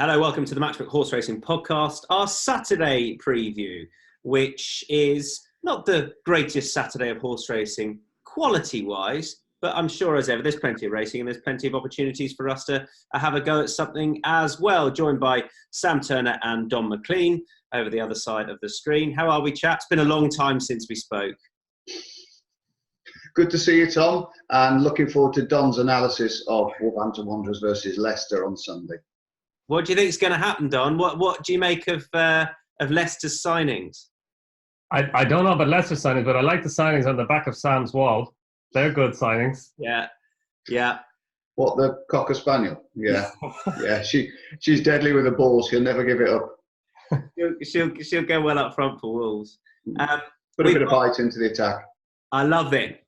Hello, welcome to the Matchbook Horse Racing Podcast, our Saturday preview, which is not the greatest Saturday of horse racing quality-wise, but I'm sure as ever there's plenty of racing and there's plenty of opportunities for us to have a go at something as well. Joined by Sam Turner and Donn McClean over the other side of the screen. How are we, chaps? It's been a long time since we spoke. Good to see you, Tom, and looking forward to Don's analysis of Wolverhampton Wanderers versus Leicester on Sunday. What do you think is going to happen, Don? What do you make of Leicester's signings? I don't know about Leicester's signings, but I like the signings on the back of Sam's wall. They're good signings. Yeah. What, the Cocker Spaniel? Yeah. Yeah, she's deadly with the ball. She'll never give it up. She'll go well up front for Wolves. Put a bit of bite into the attack. I love it.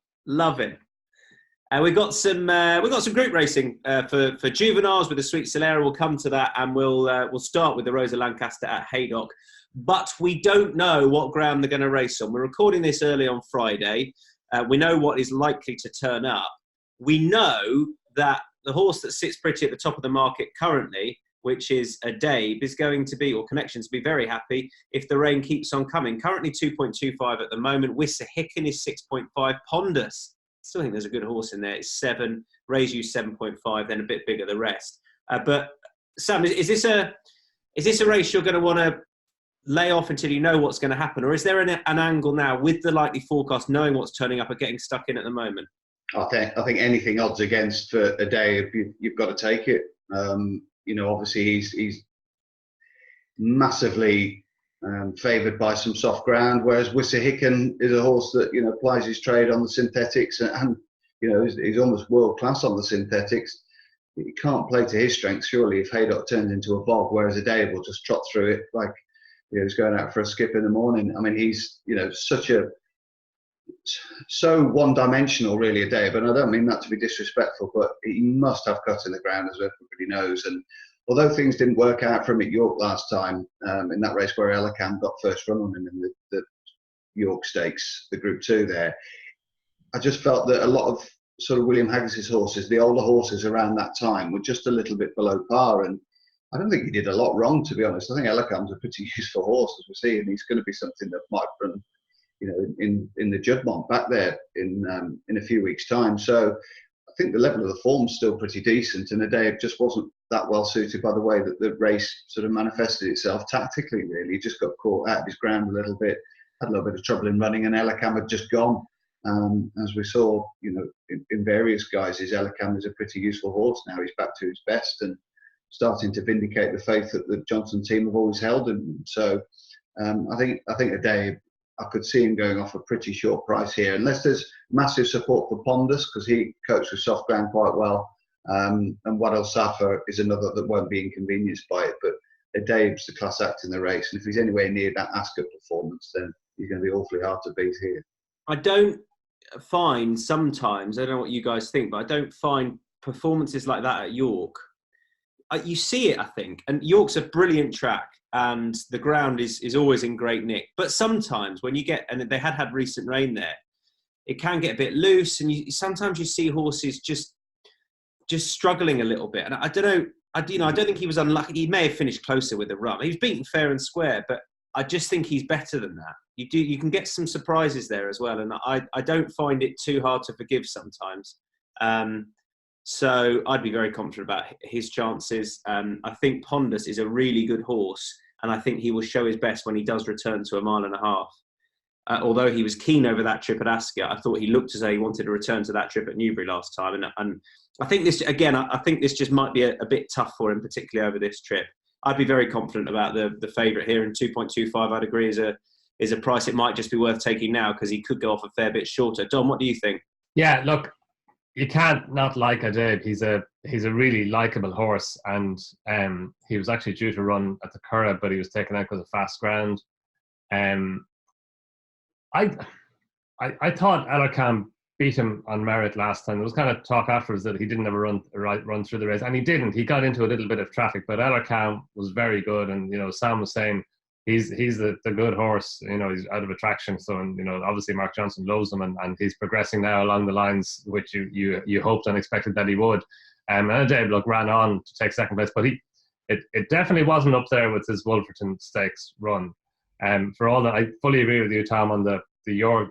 We've got some group racing for juveniles with the Sweet Solera. We'll come to that, and we'll start with the Rosa Lancaster at Haydock. But we don't know what ground they're going to race on. We're recording this early on Friday. We know what is likely to turn up. We know that the horse that sits pretty at the top of the market currently, which is a Dabe, is going to be, or Connections, be very happy if the rain keeps on coming. Currently 2.25 at the moment. Wissa Hicken is 6.5. Pondus, still think there's a good horse in there. It's 7. Raise You 7.5, then a bit bigger the rest. But Sam, is this a race you're going to want to lay off until you know what's going to happen, or is there an angle now with the likely forecast, knowing what's turning up, and getting stuck in at the moment? I think anything odds against for a day, you've got to take it. Obviously he's massively favoured by some soft ground, whereas Wissa Hicken is a horse that plies his trade on the synthetics, and he's almost world class on the synthetics. He can't play to his strengths surely if Haydock turns into a bog, whereas a day will just trot through it like he's going out for a skip in the morning. I mean, he's so one-dimensional really, a day, but I don't mean that to be disrespectful, but he must have cut in the ground, as everybody knows. And although things didn't work out for him at York last time, in that race where Elikam got first run on him in the York Stakes, the Group 2 there, I just felt that a lot of sort of William Haggis's horses, the older horses around that time, were just a little bit below par, and I don't think he did a lot wrong, to be honest. I think Elikam's a pretty useful horse, as we see, and he's going to be something that might run in the Juddmonte back there in a few weeks' time. So I think the level of the form's still pretty decent, and Adair just wasn't that well suited by the way that the race sort of manifested itself tactically, really. He just got caught out of his ground a little bit, had a little bit of trouble in running, and Elikam had just gone. As we saw, in various guises, Elikam is a pretty useful horse now. He's back to his best and starting to vindicate the faith that the Johnson team have always held in. So I think Adair, I could see him going off a pretty short price here, unless there's massive support for Pondus, because he copes with soft ground quite well. And Waddell Safa is another that won't be inconvenienced by it. But Adair's the class act in the race, and if he's anywhere near that Ascot performance, then he's going to be awfully hard to beat here. I don't find sometimes, I don't know what you guys think, but I don't find performances like that at York. You see it, I think, and York's a brilliant track, and the ground is always in great nick. But sometimes when you get, and they had recent rain there, it can get a bit loose, and sometimes you see horses just struggling a little bit. And I don't know, I don't think he was unlucky. He may have finished closer with the run. He was beaten fair and square, but I just think he's better than that. You can get some surprises there as well, and I don't find it too hard to forgive sometimes. So I'd be very confident about his chances. I think Pondus is a really good horse, and I think he will show his best when he does return to 1.5 miles. Although he was keen over that trip at Ascot, I thought he looked as though he wanted to return to that trip at Newbury last time. And I think this, again, I think this just might be a bit tough for him, particularly over this trip. I'd be very confident about the favourite here, and 2.25, I'd agree, is a price it might just be worth taking now, because he could go off a fair bit shorter. Don, what do you think? Yeah, look, you can't not like Adair. He's a really likeable horse, and he was actually due to run at the Curragh, but he was taken out because of fast ground. I thought Elikam beat him on merit last time. There was kind of talk afterwards that he didn't ever run through the race, and he didn't. He got into a little bit of traffic, but Elikam was very good, and Sam was saying he's the good horse. He's out of attraction, so, and obviously Mark Johnson loves him, and he's progressing now along the lines which you hoped and expected that he would. And Adair ran on to take second place, but it definitely wasn't up there with his Wolverton Stakes run. For all that, I fully agree with you, Tom, on the York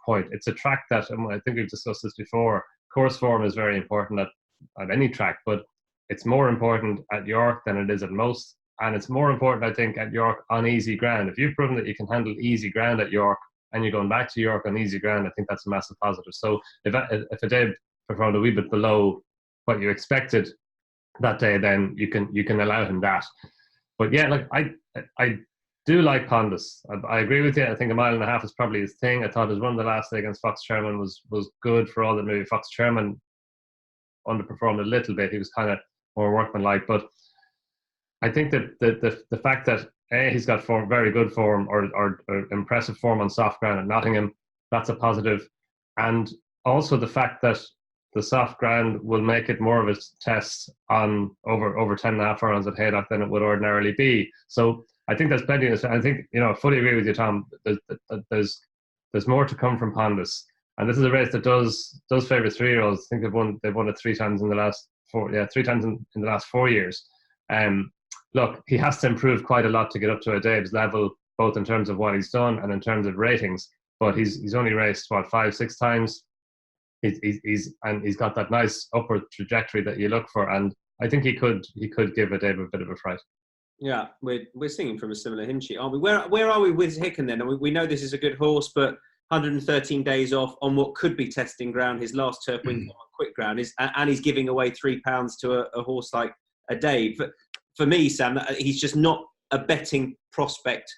point. It's a track that, I think we've discussed this before, course form is very important at any track, but it's more important at York than it is at most. And it's more important, I think, at York on easy ground. If you've proven that you can handle easy ground at York and you're going back to York on easy ground, I think that's a massive positive. So if a day performed a wee bit below what you expected that day, then you can allow him that. But yeah, like I do like Pondus. I agree with you. I think 1.5 miles is probably his thing. I thought his run the last day against Fox Chairman was good, for all that maybe Fox Chairman underperformed a little bit. He was kind of more workmanlike, but I think that the fact that he's got very good form or impressive form on soft ground at Nottingham, that's a positive. And also the fact that the soft ground will make it more of a test on over 10.5 furlongs at Haydock than it would ordinarily be. So I think there's plenty of, I think, I fully agree with you, Tom. There's more to come from Pondus. And this is a race that does favour 3-year-olds. I think they've won it 3 times in the last 3 times in the last 4 years. Look, he has to improve quite a lot to get up to a Dave's level, both in terms of what he's done and in terms of ratings. But he's only raced 5-6 times. He's got that nice upward trajectory that you look for, and I think he could give a Dave a bit of a fright. Yeah, we're singing from a similar hymn sheet, aren't we? Where are we with Hicken then? We know this is a good horse, but 113 days off on what could be testing ground. His last turf win on quick ground and he's giving away £3 to a horse like a Dave. For me, Sam, he's just not a betting prospect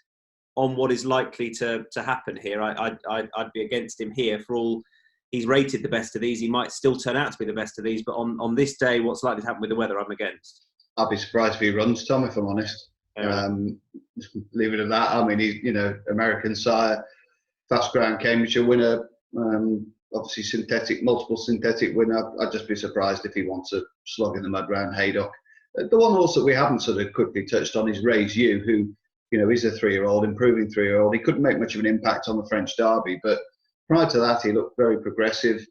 on what is likely to happen here. I'd be against him here. For all he's rated the best of these, he might still turn out to be the best of these. But on this day, what's likely to happen with the weather, I'm against. I'd be surprised if he runs, Tom, if I'm honest. Leave it at that. I mean, he's, American sire, fast ground Cambridgeshire winner, obviously multiple synthetic winner. I'd just be surprised if he wants a slog in the mud round Haydock. The one horse that we haven't sort of quickly touched on is Raise You, who, is a 3-year-old, improving 3-year-old. He couldn't make much of an impact on the French Derby, but prior to that, he looked very progressive,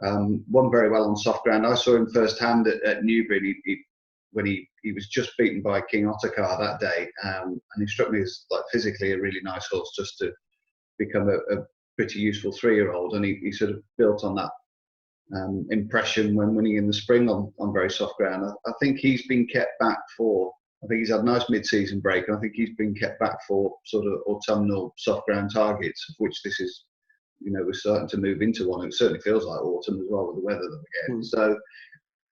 won very well on soft ground. I saw him firsthand at Newbury when he was just beaten by King Ottakar that day, and he struck me as physically a really nice horse just to become a pretty useful 3-year-old, and he sort of built on that impression when winning in the spring on very soft ground. I think he's been kept back I think he's had a nice mid-season break, and I think he's been kept back for sort of autumnal soft ground targets, of which this is, we're starting to move into one. It certainly feels like autumn as well with the weather that we're getting. So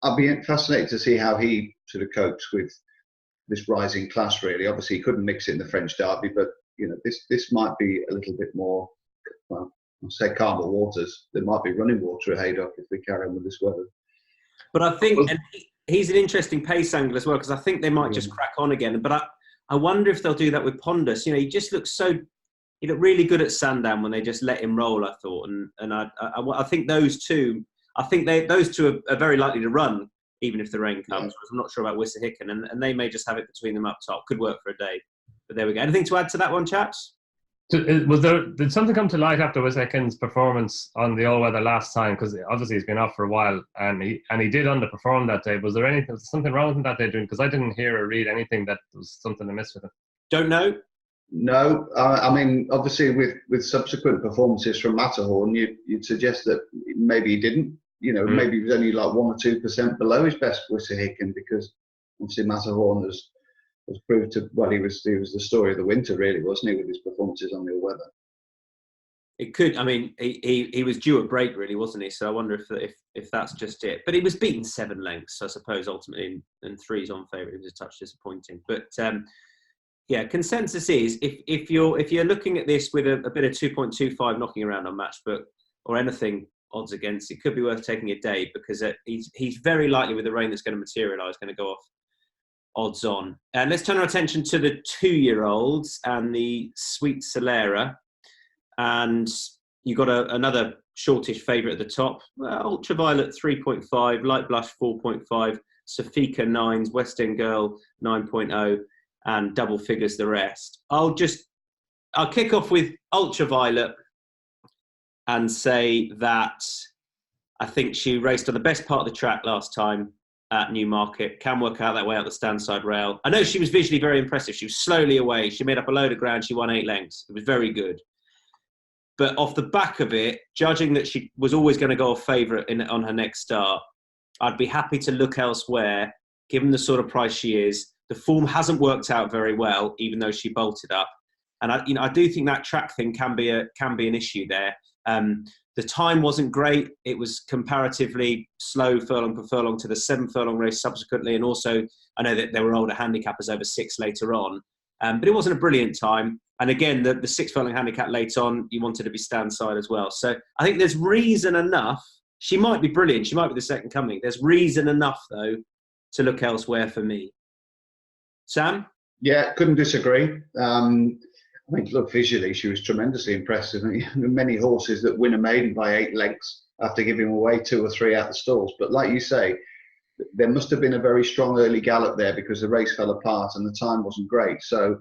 I'll be fascinated to see how he sort of copes with this rising class, really. Obviously, he couldn't mix it in the French Derby, but, this might be a little bit more, well, I'll say calmer waters. There might be running water at Haydock if we carry on with this weather. But I think and he's an interesting pace angle as well, because I think they might just crack on again. But I wonder if they'll do that with Pondus. He just looks he looked really good at Sandown when they just let him roll, I thought. And I think those two, those two are very likely to run, even if the rain comes. Yeah. I'm not sure about Wissahickon, and they may just have it between them up top. Could work for a day. But there we go. Anything to add to that one, chaps? Did something come to light after Wissahickons' performance on the all-weather last time? Because obviously he's been off for a while, and he did underperform that day. Was there something wrong with him that day? Because I didn't hear or read anything that was something amiss with him. Don't know. No, I mean, obviously with subsequent performances from Matterhorn, you'd suggest that maybe he didn't. Maybe he was only 1 or 2% below his best Wissahickon, because obviously Matterhorn has proved to, well, he was the story of the winter, really, wasn't he, with his performances on the all-weather. It could. I mean, he was due a break, really, wasn't he? So I wonder if that's just it. But he was beaten 7 lengths, I suppose, ultimately, and 3's on favourite. It was a touch disappointing. But yeah, consensus is if you're looking at this with a bit of 2.25 knocking around on Matchbook or anything odds against, it could be worth taking a day, because he's very likely, with the rain that's going to materialise, going to go off odds on. And let's turn our attention to the 2-year-olds and the Sweet Solera. And you got another shortish favourite at the top. Well, Ultraviolet 3.5, Light Blush 4.5, Safika 9s, West End Girl 9.0, and double figures the rest. I'll kick off with Ultraviolet and say that I think she raced on the best part of the track last time. at Newmarket, can work out that way out the stand side rail. I know she was visually very impressive. She was slowly away. She made up a load of ground. She won 8 lengths. It was very good. But off the back of it, judging that she was always going to go off favourite on her next start, I'd be happy to look elsewhere, given the sort of price she is. The form hasn't worked out very well, even though she bolted up. And I do think that track thing can be an issue there. The time wasn't great. It was comparatively slow furlong per furlong to the 7 furlong race subsequently. And also, I know that there were older handicappers over 6 later on. But it wasn't a brilliant time. And again, the 6 furlong handicap late on, you wanted to be stand side as well. So I think there's reason enough. She might be brilliant. She might be the second coming. There's reason enough, though, to look elsewhere for me. Sam? Yeah, couldn't disagree. I mean, look, visually, she was tremendously impressive. Many horses that win a maiden by 8 lengths after giving away 2 or 3 out the stalls. But like you say, there must have been a very strong early gallop there because the race fell apart and the time wasn't great. So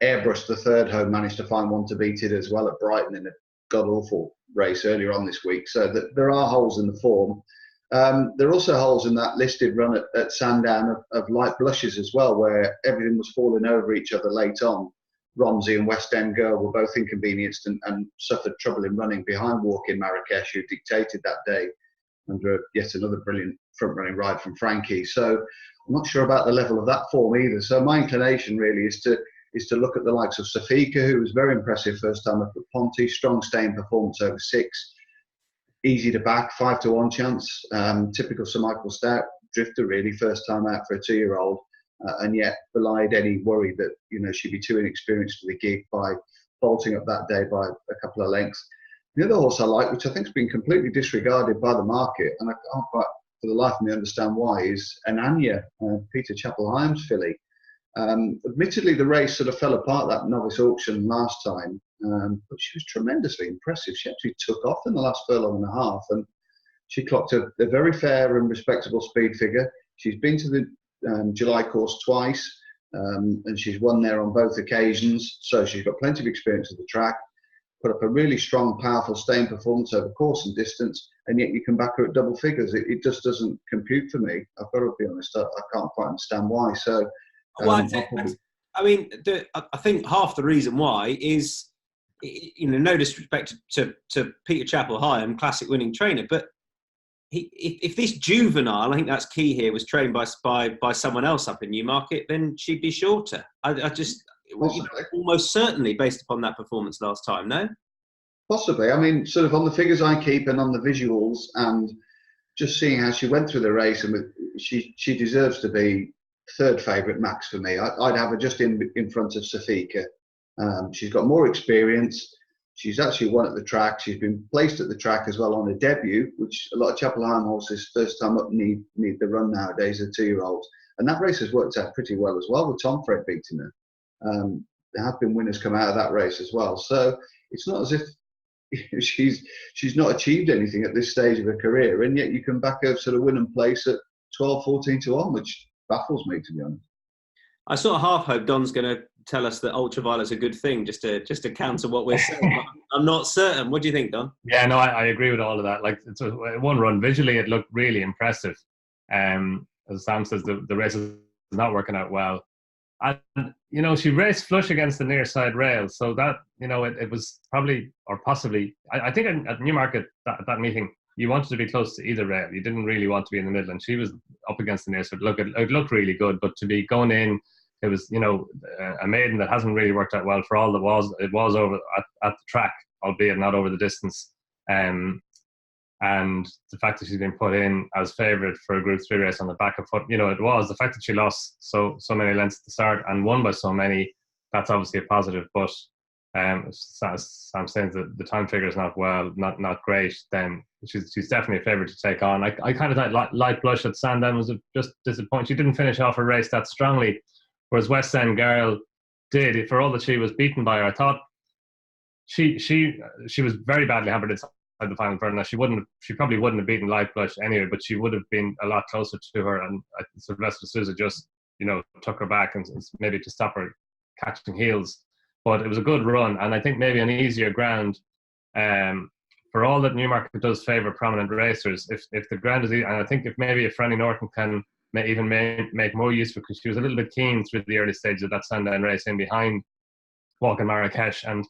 Airbrush, the third home, managed to find one to beat it as well at Brighton in a god-awful race earlier on this week. So there are holes in the form. There are also holes in that listed run at Sandown of light blushes as well, where everything was falling over each other late on. Romsey and West End Girl were both inconvenienced and suffered trouble in running behind Walk in Marrakesh, who dictated that day under yet another brilliant front-running ride from Frankie. So I'm not sure about the level of that form either. So my inclination really is to look at the likes of Safika, who was very impressive first time up at Ponty, strong staying performance over 6. Easy to back, 5-1 chance. Typical Sir Michael Stout drifter, really, first time out for a 2-year-old, and yet belied any worry that she'd be too inexperienced for the gig by bolting up that day by a couple of lengths. The other horse I like, which I think has been completely disregarded by the market, and I can't quite for the life of me understand why, is Ananya, Peter Chapel-Hyam's filly. Admittedly, the race sort of fell apart that novice auction last time, but she was tremendously impressive. She actually took off in the last furlong and a half, and she clocked a very fair and respectable speed figure. She's been to the July course twice, and she's won there on both occasions, so she's got plenty of experience of the track. Put up a really strong, powerful staying performance over course and distance, and yet you can back her at double figures. It just doesn't compute for me. I've got to be honest. I can't quite understand why. So. Well, I mean, I think half the reason why is, no disrespect to Peter Chapel-Hyam, classic winning trainer, but if this juvenile, I think that's key here, was trained by someone else up in Newmarket, then she'd be shorter. I just almost certainly based upon that performance last time. No, possibly. I mean, sort of on the figures I keep and on the visuals, and just seeing how she went through the race, and she deserves to be third favourite max for me. I'd have her just in front of Safika. She's got more experience. She's actually won at the track. She's been placed at the track as well on a debut, which a lot of Chapel-Hyam horses first time up need the run nowadays, the 2-year-olds. And that race has worked out pretty well as well, with Tom Fred beating her. There have been winners come out of that race as well. So it's not as if she's not achieved anything at this stage of her career, and yet you can back her sort of win and place at 12-14-1, which baffles me, to be honest. I sort of half hope Don's going to tell us that ultraviolet's a good thing, just to counter what we're saying. I'm not certain. What do you think, Don? Yeah, no, I agree with all of that. Like, it's one run. Visually, it looked really impressive. As Sam says, the race is not working out well. And, she raced flush against the near side rail. So that, it was probably, or possibly, I think at Newmarket, that meeting, you wanted to be close to either rail. You didn't really want to be in the middle, and she was up against the near side. Look, it looked really good, but to be going in, it was, a maiden that hasn't really worked out well for all it was over at the track, albeit not over the distance. And the fact that she's been put in as favourite for a Group 3 race on the back of foot, it was the fact that she lost so many lengths at the start and won by so many. That's obviously a positive, but as Sam saying, the time figure is not great. Then she's definitely a favourite to take on. I kind of thought Light Blush at Sandown was just disappointing. She didn't finish off her race that strongly, whereas West End Girl did. For all that she was beaten by her, I thought she was very badly hampered inside the final third. Now she probably wouldn't have beaten Light Blush anyway, but she would have been a lot closer to her. And Sylvester Sousa just took her back and maybe to stop her catching heels. But it was a good run, and I think maybe on easier ground for for all that Newmarket does favour prominent racers, if the ground is, and I think if Franny Norton can make more use of it, because she was a little bit keen through the early stages of that Sandown race in behind Walking Marrakesh, and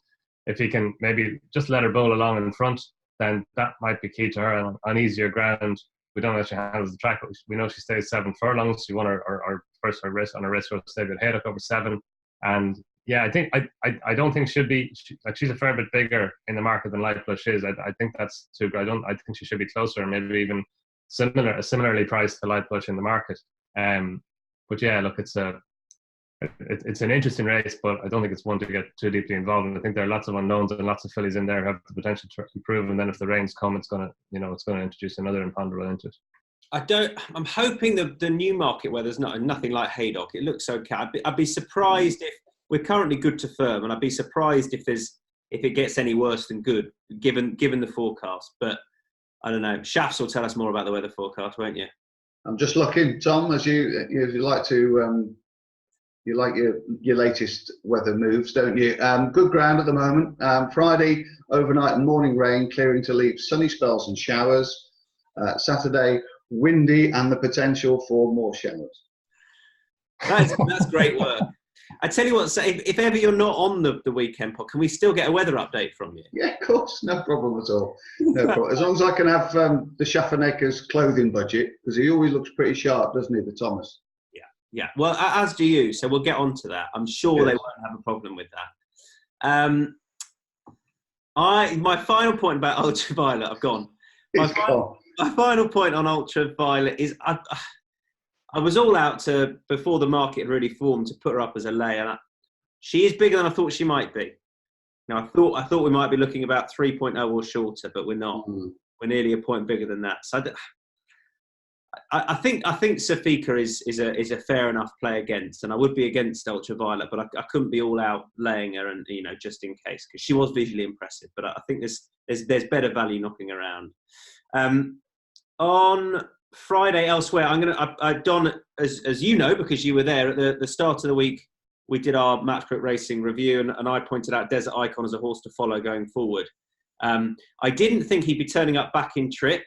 if he can maybe just let her bowl along in front, then that might be key to her on easier ground. We don't know if she handles the track, but we know she stays 7 furlongs. She won her first race on a race road stage at Haydock over 7. And yeah, I don't think she's a fair bit bigger in the market than Light Blush is. I think that's too good. I think she should be closer, maybe even similarly priced to Light Blush in the market. But yeah, look, it's an interesting race, but I don't think it's one to get too deeply involved in. I think there are lots of unknowns and lots of fillies in there who have the potential to improve, and then if the rains come, it's going to introduce another imponderable into it. I'm hoping the Newmarket where there's nothing like Haydock. It looks okay. I'd be surprised if we're currently good to firm, and I'd be surprised if it gets any worse than good, given the forecast. But I don't know. Shafts will tell us more about the weather forecast, won't you? I'm just looking, Tom, as you like to. You like your latest weather moves, don't you? Good ground at the moment. Friday, overnight and morning rain, clearing to leave sunny spells and showers. Saturday, windy and the potential for more showers. That's great work. I tell you what, so if ever you're not on the weekend pod, can we still get a weather update from you? Yeah, of course, no problem at all. No problem. As long as I can have the Schaffernaker's clothing budget, because he always looks pretty sharp, doesn't he, the Thomas? Yeah, well, as do you, so we'll get on to that. I'm sure they won't have a problem with that. My final point about Ultraviolet, I've gone. My final point on Ultraviolet is I was all out to, before the market had really formed, to put her up as a lay, and she is bigger than I thought she might be. Now, I thought we might be looking about 3.0 or shorter, but we're not. We're nearly a point bigger than that. So I think Safika is a fair enough play against, and I would be against Ultraviolet, but I couldn't be all out laying her, and just in case, because she was visually impressive. But I think there's better value knocking around. On Friday elsewhere, I'm Don, as you know, because you were there at the start of the week, we did our Matchbook Racing review, and I pointed out Desert Icon as a horse to follow going forward. I didn't think he'd be turning up back in trip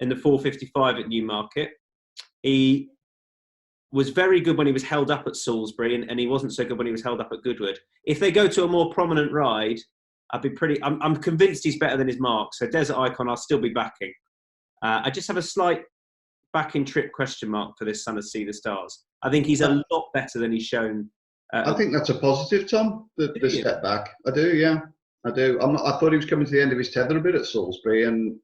in the 4:55 at Newmarket. He was very good when he was held up at Salisbury, and he wasn't so good when he was held up at Goodwood. If they go to a more prominent ride, I'm convinced he's better than his mark. So Desert Icon, I'll still be backing. I just have a slight back in trip question mark for this Son of Sea the Stars. I think he's a lot better than he's shown. I think that's a positive, Tom, the step back. I do, yeah. I do. I thought he was coming to the end of his tether a bit at Salisbury, and,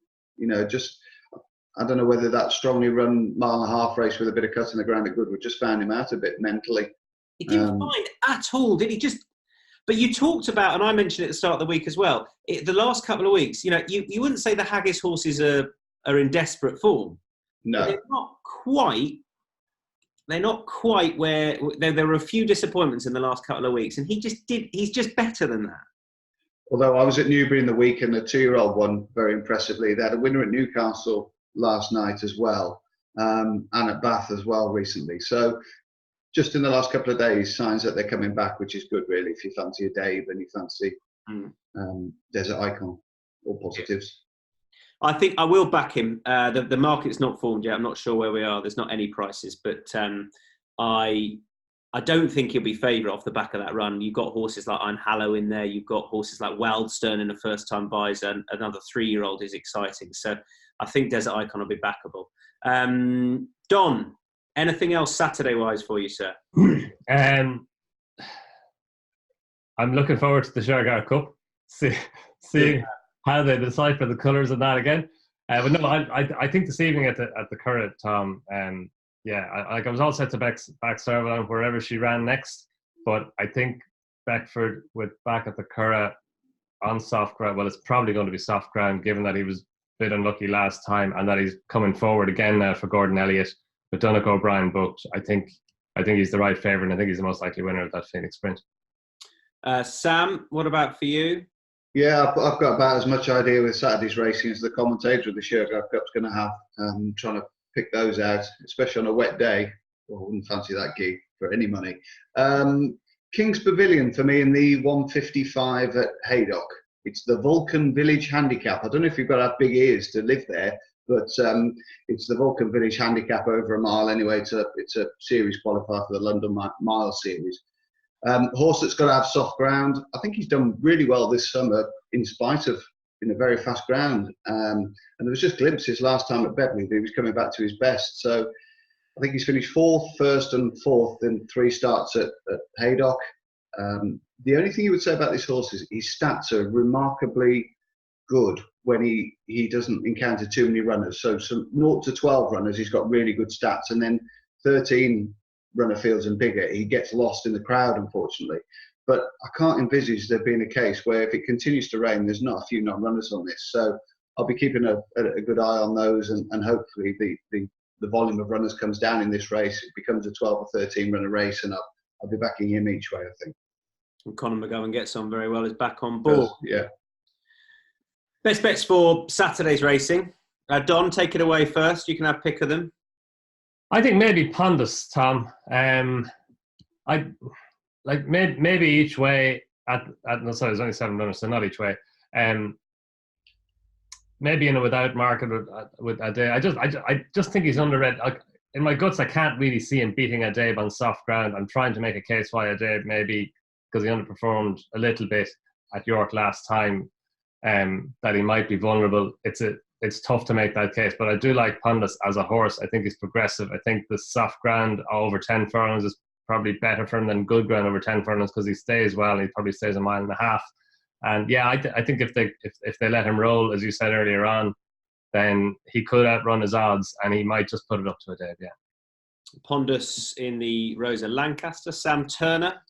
I don't know whether that strongly run 1.5 mile race with a bit of cut in the ground at Goodwood just found him out a bit mentally. He didn't find at all, did he? But you talked about, and I mentioned it at the start of the week as well, the last couple of weeks, you wouldn't say the Haggis horses are in desperate form. No. They're not quite where there were a few disappointments in the last couple of weeks, and he's just better than that. Although I was at Newbury in the week, and the 2-year-old won very impressively. They had a winner at Newcastle last night as well, and at Bath as well recently. So just in the last couple of days, signs that they're coming back, which is good, really, if you fancy a Dave and you fancy Desert Icon, all positives. I think I will back him. The market's not formed yet. I'm not sure where we are. There's not any prices, but I don't think he'll be favoured off the back of that run. You've got horses like Ein Hallow in there. You've got horses like Wildstern in a first-time buys, and another 3-year-old is exciting. So I think Desert Icon will be backable. Don, anything else Saturday-wise for you, sir? I'm looking forward to the Shergar Cup. See how they decipher the colours of that again. But no, I think this evening at the Curragh, Tom. I was all set to back Serval wherever she ran next, but I think Beckford back at the Curragh on soft ground. Well, it's probably going to be soft ground, given that he was a bit unlucky last time, and that he's coming forward again now for Gordon Elliott. But Donnacha O'Brien booked. I think he's the right favourite, and I think he's the most likely winner of that Phoenix Sprint. Sam, what about for you? Yeah, I've got about as much idea with Saturday's racing as the commentator of the Shergar Cup's going to have. Trying to pick those out, especially on a wet day. Well, I wouldn't fancy that gig for any money. King's Pavilion for me in the 1:55 at Haydock. It's the Vulcan Village Handicap. I don't know if you've got to have big ears to live there, but it's the Vulcan Village Handicap over a mile anyway. It's a series qualifier for the London Mile Series. Horse that's got to have soft ground. I think he's done really well this summer in spite of a very fast ground. And there was just glimpses last time at Beverley that he was coming back to his best. So I think he's finished 4th, 1st and 4th in 3 starts at Haydock. The only thing you would say about this horse is his stats are remarkably good when he doesn't encounter too many runners. So 0 to 12 runners, he's got really good stats. And then 13 runner fields and bigger, he gets lost in the crowd, unfortunately. But I can't envisage there being a case where if it continues to rain, there's not a few non-runners on this. So I'll be keeping a good eye on those, and hopefully the volume of runners comes down in this race. It becomes a 12 or 13 runner race, and I'll be backing him each way, I think. And Conor McGowan gets on very well, is back on board. Yeah. Best bets for Saturday's racing. Don, take it away first. You can have pick of them. I think maybe Pondus, Tom. Maybe each way no, sorry, there's only 7 runners, so not each way. Maybe in a without market with Adabe. I just think he's underrated. In my guts, I can't really see him beating Adabe on soft ground. I'm trying to make a case why Adabe, maybe because he underperformed a little bit at York last time, that he might be vulnerable. It's tough to make that case, but I do like Pondus as a horse. I think he's progressive. I think the soft ground over 10 furlongs is probably better for him than good ground over 10 furlongs because he stays well. He probably stays 1.5 miles. And yeah, I think if they let him roll, as you said earlier on, then he could outrun his odds, and he might just put it up to Adabe. Yeah. Pondus in the Rosa Lancaster. Sam Turner.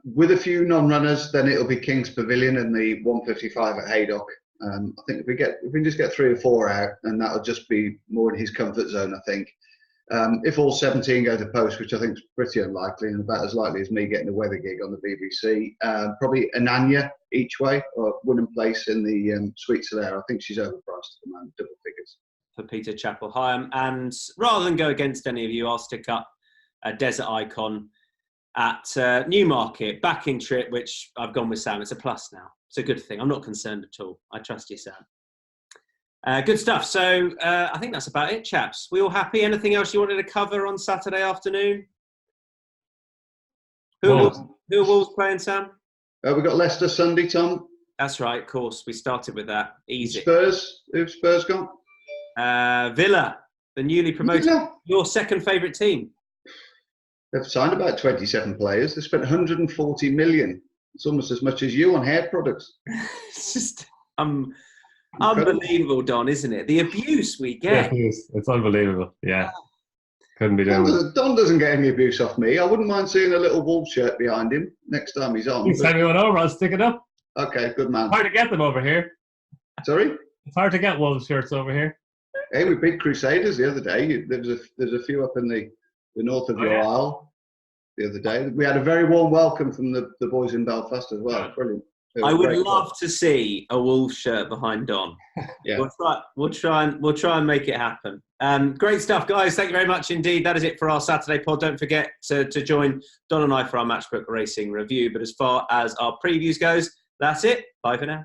With a few non-runners, then it'll be King's Pavilion and the 155 at Haydock. I think if we can just get 3 or 4 out, and that'll just be more in his comfort zone, I think. If all 17 go to post, which I think is pretty unlikely, and about as likely as me getting a weather gig on the BBC, probably Ananya each way, or winning place in the Sweet Solera. I think she's overpriced at the moment, double figures. For Peter Chappell-Hyam. And rather than go against any of you, I'll stick up a Desert Icon at Newmarket, backing trip, which I've gone with Sam. It's a plus now. It's a good thing. I'm not concerned at all. I trust you, Sam. Good stuff. So I think that's about it, chaps. We all happy? Anything else you wanted to cover on Saturday afternoon? Who are Wolves playing, Sam? We've got Leicester Sunday, Tom. That's right, of course. We started with that. Easy. Spurs? Who've Spurs gone? Villa, the newly promoted. Villa? Your second favourite team. They've signed about 27 players. They've spent 140 million. It's almost as much as you on hair products. It's just unbelievable, Don, isn't it? The abuse we get. Yeah, it's unbelievable. Yeah. Couldn't be doing it. Don doesn't get any abuse off me. I wouldn't mind seeing a little Wolves shirt behind him next time he's on. You send me one over, I'll stick it up. Okay, good man. It's hard to get them over here. Sorry? It's hard to get Wolves shirts over here. Hey, we beat Crusaders the other day. There's a few up in the north of your Isle the other day. We had a very warm welcome from the boys in Belfast as well. Brilliant. I would love to see a Wolves shirt behind Don. Yeah. We'll try and make it happen. Great stuff, guys. Thank you very much indeed. That is it for our Saturday pod. Don't forget to join Don and I for our Matchbook Racing review. But as far as our previews goes, that's it. Bye for now.